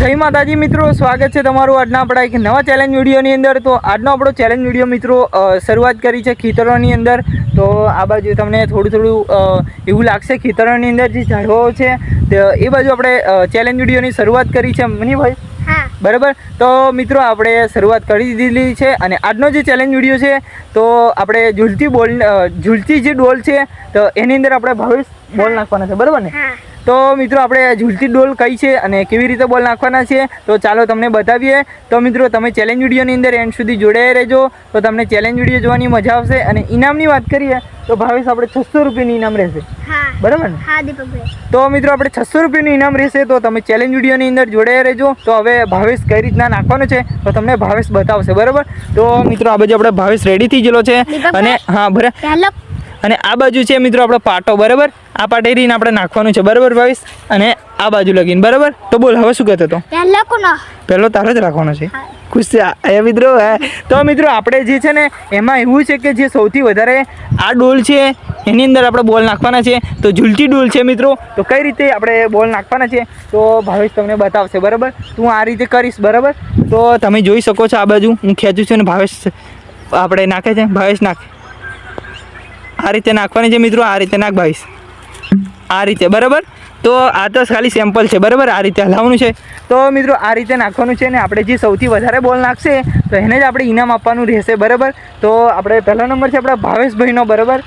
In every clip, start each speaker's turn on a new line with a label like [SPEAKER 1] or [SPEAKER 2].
[SPEAKER 1] જય માતાજી મિત્રો, સ્વાગત છે તમારું આજના આપણા એક નવા ચેલેન્જ વિડીયોની અંદર। તો આજનો આપણો ચેલેન્જ વિડીયો મિત્રો શરૂઆત કરી છે ખેતરોની અંદર। તો આ બાજુ તમને થોડું એવું લાગશે ખેતરોની અંદર જે ઝાડવાઓ છે તો એ બાજુ આપણે ચેલેન્જ વિડીયોની શરૂઆત કરી છે મનીભાઈ, બરાબર। તો મિત્રો આપણે શરૂઆત કરી દીધેલી છે અને આજનો જે ચેલેન્જ વિડીયો છે તો આપણે ઝૂલતી જે ડોલ છે તો એની અંદર આપણે ભાવેશ બોલ નાખવાના છે, બરાબર ને? તો મિત્રો આપણે ઝૂલતી ડોલ કઈ છે અને કેવી રીતે બોલ નાખવાના છે તો ચાલો તમને બતાવીએ। તો મિત્રો તમે ચેલેન્જ વિડીયોની અંદર એન્ડ સુધી જોડાઈ રહેજો તો તમને ચેલેન્જ વિડીયો જોવાની મજા આવશે। અને ઇનામની વાત કરીએ તો ભાવેશ આપણે 600 રૂપિયાનું ઇનામ રહેશે, બરાબર ને?
[SPEAKER 2] હા દીપકભાઈ।
[SPEAKER 1] તો મિત્રો આપણે 600 રૂપિયાનું ઇનામ રહેશે તો તમે ચેલેન્જ વિડીયોની અંદર જોડાઈ રહેજો। તો હવે ભાવેશ કઈ રીતના નાખવાનો છે તો તમને ભાવેશ બતાવશે, બરાબર? તો મિત્રો આ બાજુ આપણે ભાવેશ રેડી થઈ ગયેલો છે અને હા બરાબર, અને આ બાજુ છે મિત્રો આપણો પાટો, બરાબર? આ પાટે રીને આપણે નાખવાનું છે, બરાબર ભાવેશ? અને આ બાજુ લગીને, બરાબર? તો બોલ હવે શું કહેતો હતો? પહેલો તારો જ રાખવાનો છે, ખુશ છે મિત્રો? તો મિત્રો આપણે જે છે ને એમાં એવું છે કે જે સૌથી વધારે આ ડોલ છે એની અંદર આપણે બોલ નાખવાના છે। તો ઝૂલતી ડોલ છે મિત્રો, તો કઈ રીતે આપણે બોલ નાખવાના છે તો ભાવેશ તમને બતાવશે, બરાબર? તું આ રીતે કરીશ, બરાબર? તો તમે જોઈ શકો છો આ બાજુ હું ખેંચું છું ને ભાવેશ આપણે નાખે છે, ભાવેશ નાખે આ રીતે નાખવાની છે મિત્રો, આ રીતે નાખ ભાવેશ, આ રીતે, બરાબર? તો આ તો ખાલી સેમ્પલ છે, બરાબર? આ રીતે હલાવવાનું છે તો મિત્રો આ રીતે નાખવાનું છે ને આપણે જે સૌથી વધારે બોલ નાખશે તો એને જ આપણે ઇનામ આપવાનું રહેશે, બરાબર? તો આપણે પહેલો નંબર છે આપણા ભાવેશભાઈનો, બરાબર?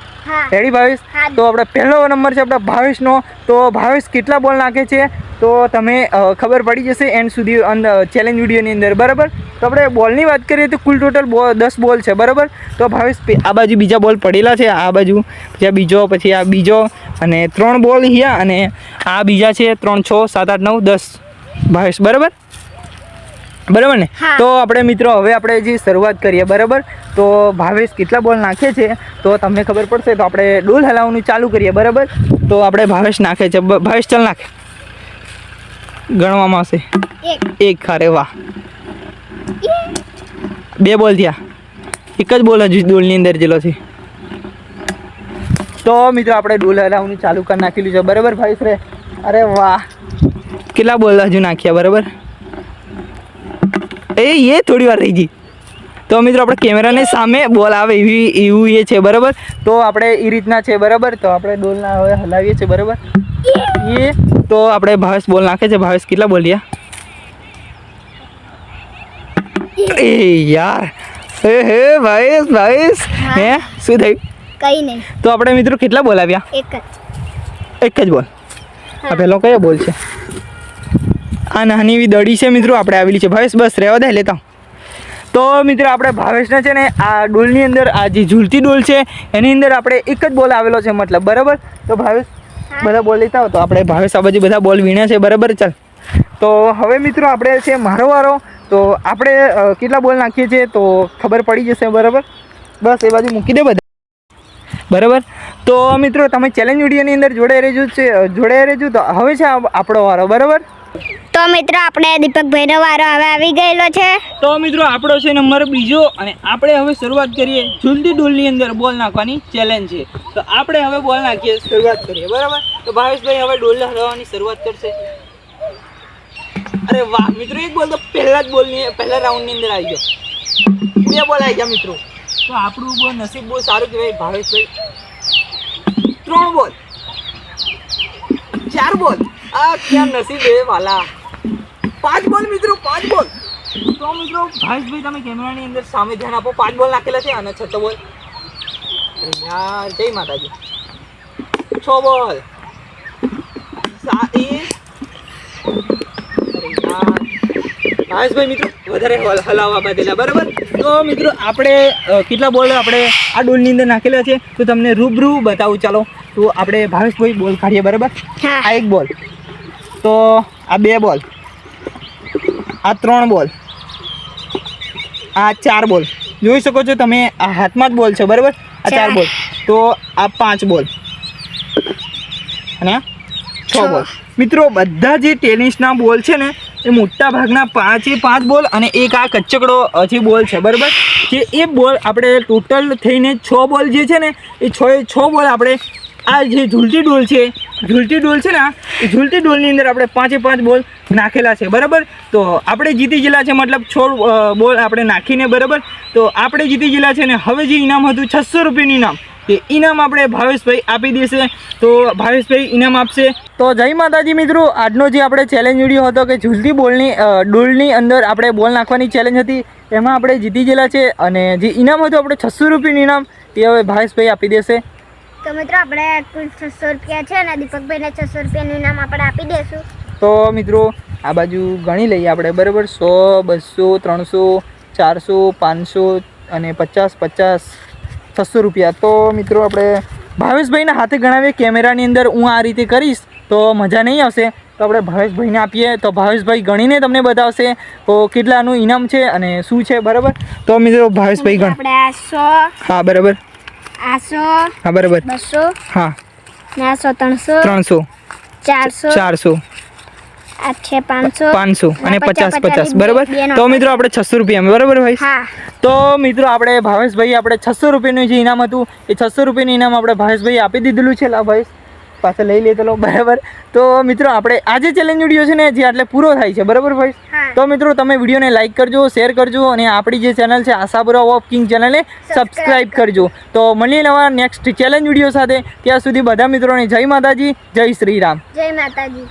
[SPEAKER 1] રેડી ભાવેશ? તો આપણે પહેલો નંબર છે આપણા ભાવેશનો। તો ભાવેશ કેટલા બોલ નાખે છે તો તમે ખબર પડી જશે એન્ડ સુધી ચેલેન્જ વિડીયોની અંદર, બરાબર? તો આપણે બોલની વાત કરીએ તો કુલ ટોટલ 10 બોલ છે, બરાબર? તો ભાવેશ આ બાજુ બીજા બોલ પડેલા છે, આ બાજુ પછી આ બીજો, પછી આ બીજો અને 3 બોલ અહીંયા અને આ બીજા છે 3 6 7 8 9 10 ભાવેશ, બરાબર? બરાબર ને? તો આપણે મિત્રો હવે આપણે જે શરૂઆત કરીએ, બરાબર? તો ભાવેશ કેટલા બોલ નાખે છે તો તમને ખબર પડશે। તો આપણે ડોલ હલાવવાનું ચાલુ કરીએ, બરાબર? તો આપણે ભાવેશ નાખે છે, ભાવેશ ચાલ નાખે, ગણવામાં આવશે 1 અરે વાહ, 2 બોલ થયા, એક જ બોલ હજુ ડોલની અંદર જેલો છે। તો મિત્રો આપણે ડોલ હલાવવાનું ચાલુ કરી નાખેલું છે, બરાબર ભાવેશ રે? અરે વાહ, કેટલા બોલ હજુ નાખ્યા, બરાબર? એ થોડી વાર રહી ગઈ। તો મિત્રો આપણે કેમેરાની સામે બોલ આવે એવું એ છે, બરાબર? તો આપણે એ રીતના છે, બરાબર? તો આપણે ડોલના હવે હલાવીએ છીએ, બરાબર? એ તો આપણે ભાવેશ બોલ નાખે છે, ભાવેશ કેટલા બોલ્યા? એ યાર હે ભાવેશ હે શું થયું?
[SPEAKER 2] કઈ નહીં।
[SPEAKER 1] તો આપણે મિત્રો કેટલા બોલ આવ્યા? એક જ બોલ। આ પહેલો કયો બોલ છે? આ નાની એવી દડી છે મિત્રો આપણે આવેલી છે, ભાવેશ બસ રહેવા દે લેતા। તો મિત્રો આપણે ભાવેશને છે ને આ ડોલની અંદર આ જે ઝૂલતી ડોલ છે એની અંદર આપણે એક જ બોલ આવેલો છે, મતલબ, બરાબર? તો ભાવેશ બધા બોલ લેતા હો, તો આપણે ભાવેશ આ બાજુ બધા બોલ વીણ્યા છે, બરાબર? ચાલ તો હવે મિત્રો આપણે છે મારો વારો, તો આપણે કેટલા બોલ નાખીએ છીએ તો ખબર પડી જશે, બરાબર? બસ એ બાજુ મૂકી દે બધા, બરાબર? તો મિત્રો તમે ચેલેન્જ વિડીયોની અંદર જોડાઈ રહેજો। તો હવે છે આપણો વારો, બરાબર?
[SPEAKER 2] તો મિત્રો આપણે દીપકભાઈનો વારો હવે આવી ગયેલો છે।
[SPEAKER 1] તો મિત્રો આપણો છે નંબર બીજો અને આપણે હવે શરૂઆત કરીએ ઝૂલતી ડોલની અંદર બોલ નાખવાની ચેલેન્જ છે। તો આપણે હવે બોલ નાખીએ, શરૂઆત કરીએ, બરાબર? તો ભાવેશભાઈ હવે ડોલ હલાવવાની શરૂઆત કરશે। અરે વાહ મિત્રો, એક બોલ તો પહેલા રાઉન્ડની અંદર આવી ગયો, 2 બોલ આવી ગયા મિત્રો। તો આપણું નસીબ બહુ સારું કહેવાય ભાવેશભાઈ। 3 બોલ, 4 બોલ, આ ક્યાં નસીબ હે વાલા। 5 બોલ મિત્રો, 5 બોલ। તો મિત્રો ભાવેશભાઈ તમે કેમેરાની અંદર સામે ધ્યાન આપો, 5 બોલ નાખેલા છે અને 6 બોલ, યાર જય માતાજી। 6 બોલ, 7 ભાવેશભાઈ મિત્રો વધારે હલાવવા બાંધેલા, બરાબર? તો મિત્રો આપણે કેટલા બોલ આપણે આ ડોલની અંદર નાખેલા છે તો તમને રૂબરૂ બતાવું, ચાલો। તો આપણે ભાવેશભાઈ બોલ કાઢીએ, બરાબર? આ 1 બોલ, તો આ 2 બોલ, આ 3 બોલ, આ 4 બોલ, જોઈ શકો છો તમે આ હાથમાં જ બોલ છે, બરાબર? આ 4 બોલ, તો આ 5 બોલ અને આ 6 બોલ। મિત્રો બધા જે ટેનિસના બોલ છે ને એ મોટા ભાગના 5 બોલ અને એક આ કચ્ચકડો જે બોલ છે, બરાબર? જે એ બોલ આપણે ટોટલ થઈને 6 બોલ જે છે ને એ 6 બોલ આપણે આ જે ઝૂલતી ડોલ છે ને એ ઝૂલતી ડોલની અંદર આપણે 5 બોલ નાખેલા છે બરાબર. તો આપણે જીતી ગયેલા છે, મતલબ 6 બોલ આપણે નાખીને બરાબર. તો આપણે જીતી ગયેલા છે ને હવે જે ઇનામ હતું 600 રૂપિયાનું ઇનામ, એ ઇનામ આપણે ભાવેશભાઈ આપી દેશે. તો ભાવેશભાઈ ઇનામ આપશે. તો જય માતાજી મિત્રો, આજનો જે આપણે ચેલેન્જ વિડીયો હતો કે ઝૂલતી ડોલની અંદર આપણે બોલ નાખવાની ચેલેન્જ હતી, એમાં આપણે જીતી ગયેલા છે. અને જે ઇનામ હતું આપણે 600 રૂપિયાનું ઇનામ, એ હવે ભાવેશભાઈ આપી દેશે.
[SPEAKER 2] તો મિત્રો આપણે કુલ 600 રૂપિયા છે અને દીપકભાઈને 600 રૂપિયાનું ઇનામ આપણે આપી દઈશું.
[SPEAKER 1] તો મિત્રો આ બાજુ ગણી લઈએ આપણે બરાબર. 100, 200, 300, 400, 500 અને 50, 600 રૂપિયા. તો મિત્રો આપણે ભાવેશભાઈના હાથે ગણાવીએ. કેમેરાની અંદર હું આ રીતે કરીશ તો મજા નહીં આવશે, તો આપણે ભાવેશભાઈને આપીએ તો ભાવેશભાઈ ગણીને તમને બતાવશે તો કેટલાનું ઇનામ છે અને શું છે બરાબર. તો મિત્રો ભાવેશભાઈ ગણ.
[SPEAKER 2] આપણે આ 100,
[SPEAKER 1] હા બરાબર.
[SPEAKER 2] આ 100,
[SPEAKER 1] હા બરાબર.
[SPEAKER 2] 200,
[SPEAKER 1] હા
[SPEAKER 2] ને આ 300,
[SPEAKER 1] 300,
[SPEAKER 2] 400,
[SPEAKER 1] 400,
[SPEAKER 2] આ છે 500,
[SPEAKER 1] 500 અને 50 બરાબર.
[SPEAKER 2] બે નો
[SPEAKER 1] તો મિત્રો આપણે 600 રૂપિયા બરાબર ભાઈ.
[SPEAKER 2] હા.
[SPEAKER 1] તો મિત્રો આપણે ભાવેશભાઈ આપણે 600 રૂપિયાનું જે ઇનામ હતું એ 600 રૂપિયાનું ઇનામ આપણે ભાવેશભાઈ આપી દીધેલું છે. લા ભાઈ પાછળ લઈ લે તો બરાબર. તો મિત્રો આપણે આજે ચેલેન્જ વિડીયો છે ને જે આટલે પૂરો થાય છે બરાબર ભાઈ.
[SPEAKER 2] હા.
[SPEAKER 1] તો મિત્રો તમે વિડીયોને લાઈક કરજો, શેર કરજો અને આપણી જે ચેનલ છે આશાપુરા ઓફ કિંગ ચેનલને સબસ્ક્રાઈબ કરજો. તો મળીએ નવા નેક્સ્ટ ચેલેન્જ વિડીયો સાથે. ત્યાં સુધી બધા મિત્રોને જય માતાજી, જય શ્રી રામ.
[SPEAKER 2] જય માતાજી.